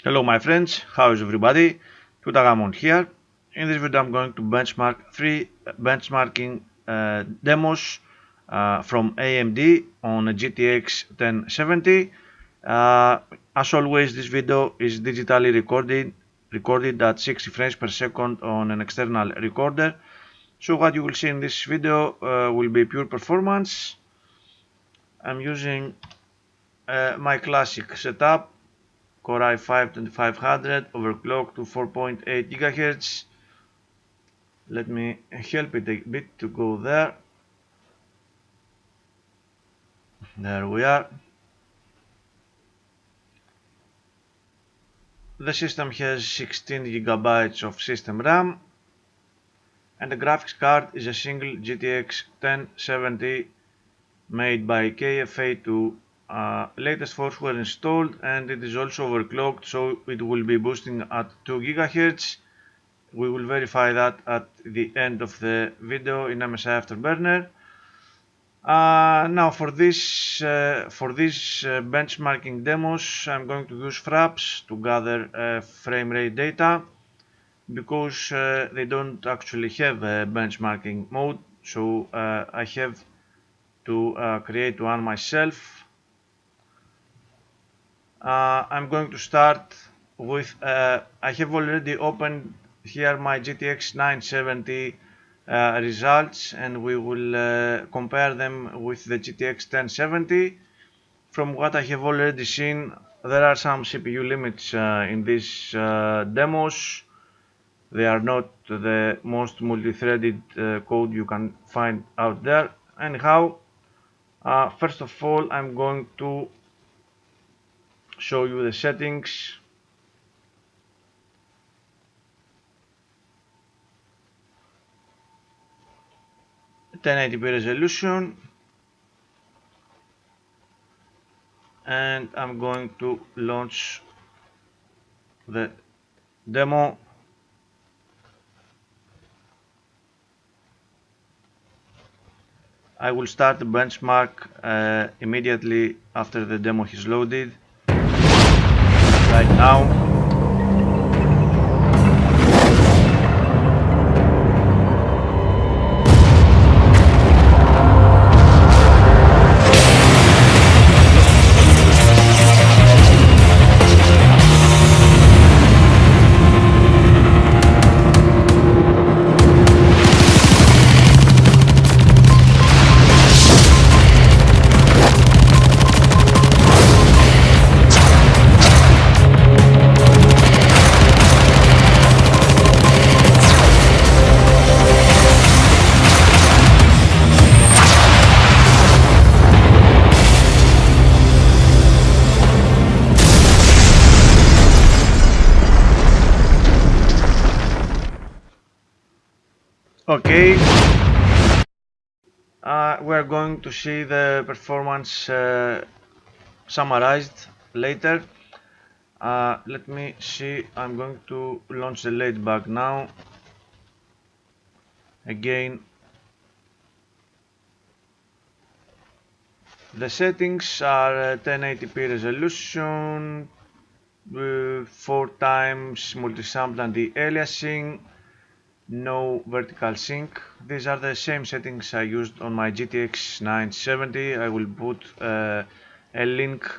Hello my friends, how is everybody? TEAMGROUP here. In this video I'm going to benchmark three benchmarking demos from AMD on a GTX 1070. As always, this video is digitally recorded at 60 frames per second on an external recorder. So what you will see in this video will be pure performance. I'm using my classic setup, Core i5-2500, overclocked to 4.8 GHz. Let me help it a bit to go there. There we are. The system has 16 GB of system RAM, and the graphics card is a single GTX 1070 made by KFA2. Latest force were installed, and it is also overclocked, so it will be boosting at 2 GHz. We will verify that at the end of the video in MSI Afterburner. Now for these benchmarking demos, I'm going to use fraps to gather frame rate data, because they don't actually have a benchmarking mode, so I have to create one myself. I'm going to start with I have already opened here my GTX 970 results, and we will compare them with the GTX 1070. From what I have already seen, there are some CPU limits in these demos. They are not the most multi-threaded code you can find out there. Anyhow, first of all, I'm going to show you the settings. (1080p) resolution, and I'm going to launch the demo. I will start the benchmark immediately after the demo is loaded. Right now. Okay, we're going to see the performance summarized later. Let me see. I'm going to launch the Ladybug now. Again, the settings are 1080p resolution, 4x multi-sample anti-aliasing, no vertical sync. These are the same settings I used on my GTX 970. I will put a link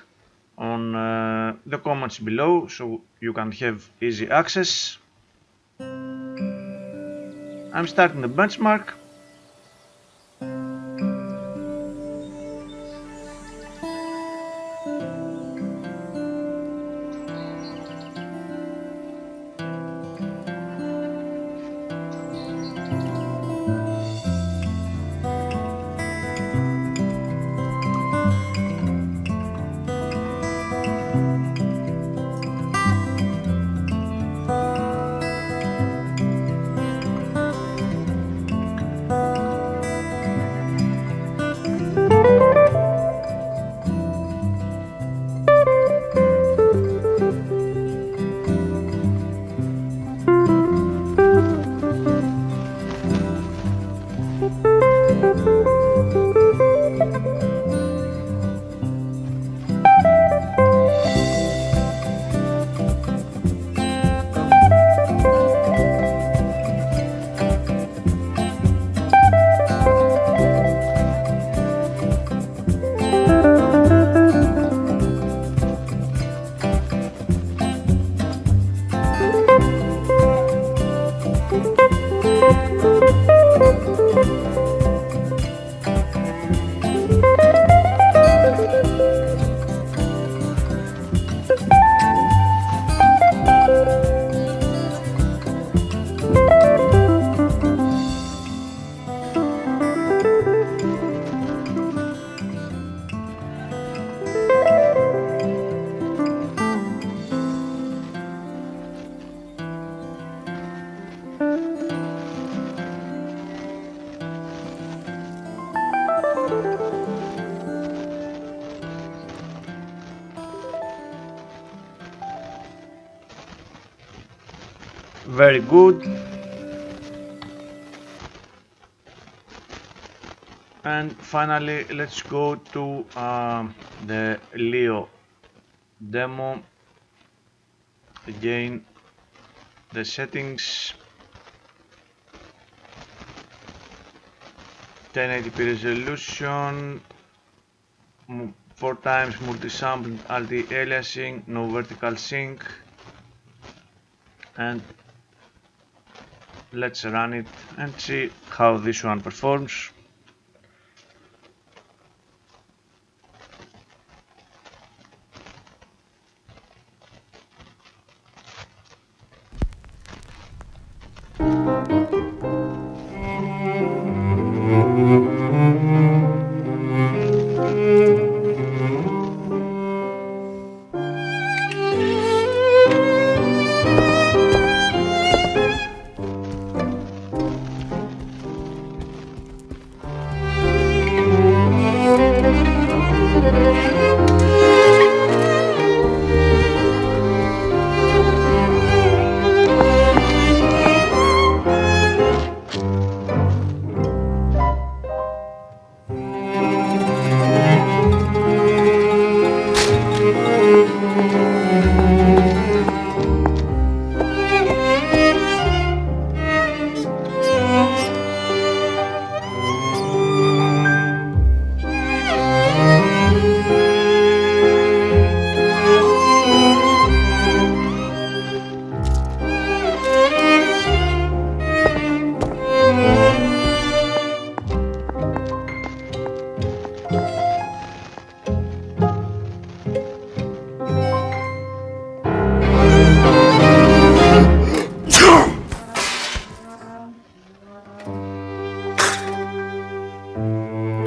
on the comments below, so you can have easy access. I'm starting the benchmark. very good. And finally, let's go to the Leo demo. Again, the settings, 1080p resolution, 4 times multi-sampling anti-aliasing, no vertical sync, and let's run it and see how this one performs.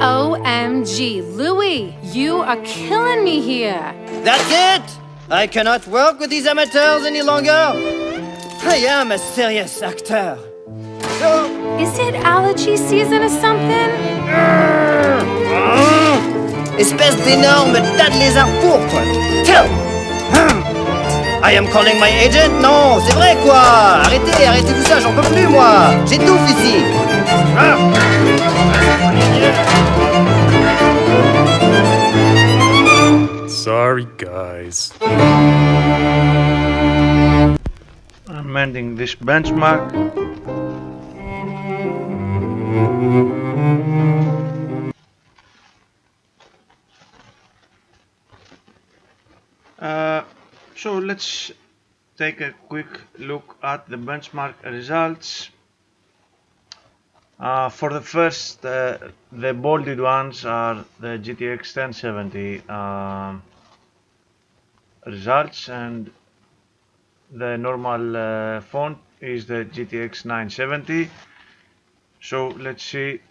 OMG, Louis, you are killing me here. That's it! I cannot work with these amateurs any longer. I am a serious actor. So... Is it allergy season or something? Espèce d'énorme tas de lézard pourpre. Tiens. I am calling my agent? Non, c'est vrai quoi. Arrêtez tout ça, j'en peux plus moi. J'étouffe ici. Sorry, guys. I'm ending this benchmark. So let's take a quick look at the benchmark results. For the first, the bolded ones are the GTX 1070 results, and the normal font is the GTX 970. So let's see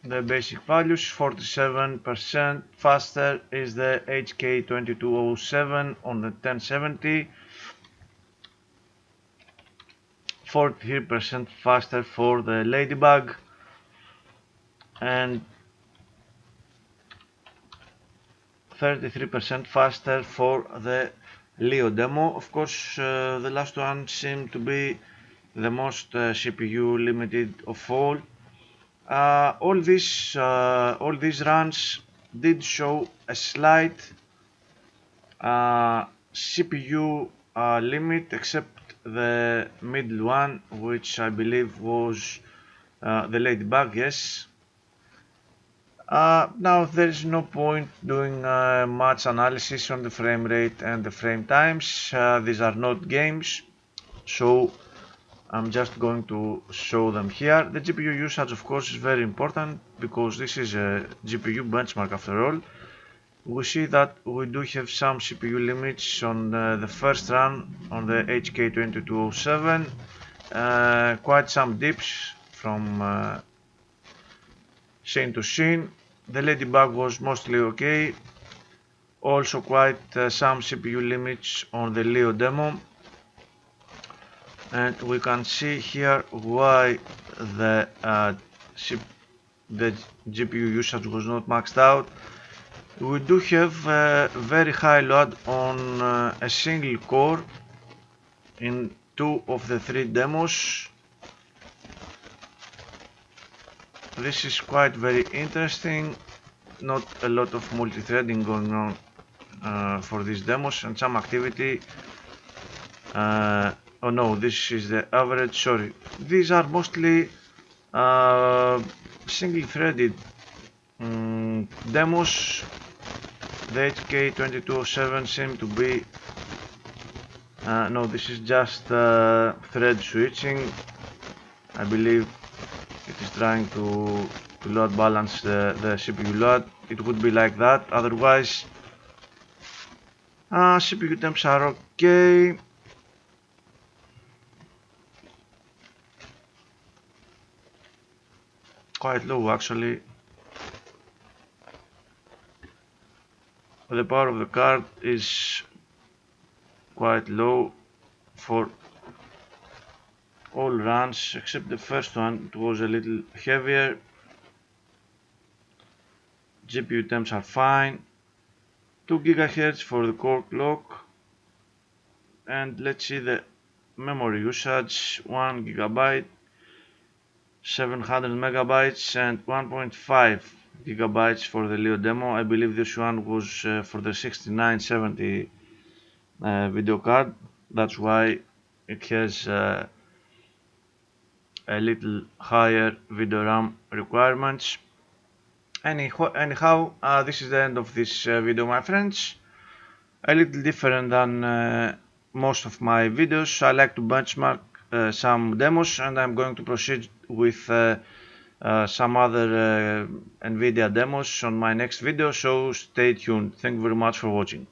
the basic values. 47% faster is the HK2207 on the 1070, 43% faster for the Ladybug, and 33% faster for the Leo demo. Of course, the last one seemed to be the most CPU limited of all. All these runs did show a slight CPU limit, except the middle one, which I believe was the Ladybug. Yes. Now there is no point doing much analysis on the frame rate and the frame times. These are not games, so I'm just going to show them here. The GPU usage, of course, is very important because this is a GPU benchmark after all. We see that we do have some CPU limits on the first run on the HK2207, quite some dips from scene to scene. The Ladybug was mostly okay, also quite some CPU limits on the Leo demo. And we can see here why the GPU usage was not maxed out. We do have a very high load on a single core in 2 of the 3 demos. This is quite very interesting. Not a lot of multi-threading going on for these demos, and some activity. Oh no, this is the average, sorry. These are mostly single-threaded demos. The HK2207 seem to be no, this is just thread switching. I believe it is trying to load balance the CPU load. It would be like that. Otherwise, CPU temps are okay. Quite low actually. The power of the card is quite low for all runs except the first one. It was a little heavier. GPU temps are fine. 2 GHz for the core clock. And let's see the memory usage. 1 GB, 700 megabytes and 1.5 gigabytes for the Leo demo. I believe this one was for the 6970 video card. That's why it has a little higher video RAM requirements. Anyhow, this is the end of this video, my friends. A little different than most of my videos. I like to benchmark some demos, and I'm going to proceed with some other NVIDIA demos on my next video, so stay tuned. Thank you very much for watching.